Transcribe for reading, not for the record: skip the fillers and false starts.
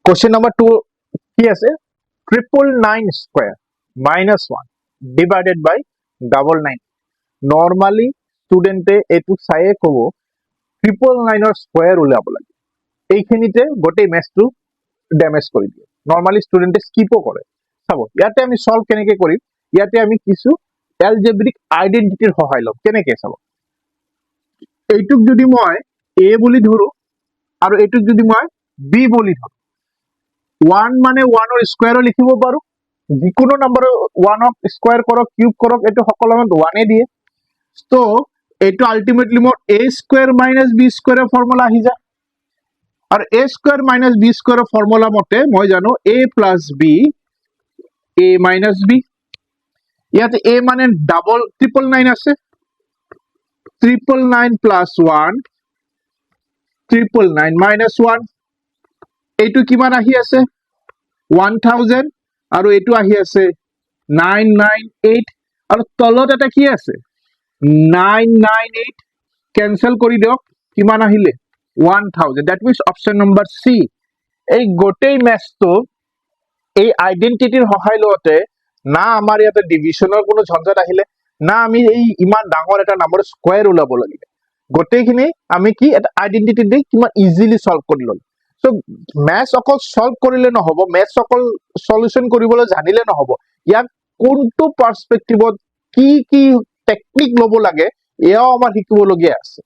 Question number 2 কি আছে 999 square minus 1 divided by 99 normally studente এটু চাইয়ে কব 999 ৰ স্কয়াৰ উলাব লাগে এইখিনিতে গোটেই ম্যাথটো ড্যামেজ কৰি দিয়ে normally studente স্কিপও কৰে চাব ইয়াতে আমি সলভ কেনেকৈ কৰিম ইয়াতে আমি কিছু এলজেব্ৰিক আইডেন্টিটিৰ সহায় লম কেনেকৈ চাব এইটুক যদি মই a বুলি ধৰো আৰু এইটুক যদি মই b বুলি ধৰো 1 মানে 1 ৰ স্কয়াৰ লিখিব পাৰো যিকোনো নম্বৰ 1 ক স্কয়াৰ কৰক কিউব কৰক এটো সকলোমত 1 এ দিয়ে তো এটো আলটিমেটলি মোৰ a স্কয়াৰ মাইনাস b স্কয়াৰৰ ফৰ্মুলা আহি যায় আৰু a স্কয়াৰ মাইনাস b স্কয়াৰৰ ফৰ্মুলা মতে মই জানো a plus b a minus b ইয়াতে a মানে ডাবল 999 আছে 999 প্লাস 1 999 মাইনাস 1 এইটো কিমান আহি আছে 1000 আৰু এটো আহি আছে 998 আৰু তলত এটা কি আছে 998 ক্যান্সেল কৰি দিয়ক কিমান আহিলে 1000 that means option number C এই গোটেই ম্যাথটো এই আইডেন্টিটিৰ সহায় লওতে না আমাৰ ইয়াতে ডিভিশনৰ কোনো ঝঞ্ঝট আহিলে না আমি এই ইমান ডাঙৰ এটা নম্বৰ স্কয়াৰ উলাব লাগিলে গোটেইখিনি আমি কি এটা আইডেন্টিটি দি কিমান ইজিলি সলভ কৰি ললো সো ম্যাথ অকল সলভ কৰিলে নহব ম্যাথ অকল সলিউশন কৰিবলৈ জানিলে নহব ইয়াক কোনটো পাৰ্সপেক্টিভত কি টেকনিক লব লাগে এয়াও আমাৰ শিকিবলগীয়া আছে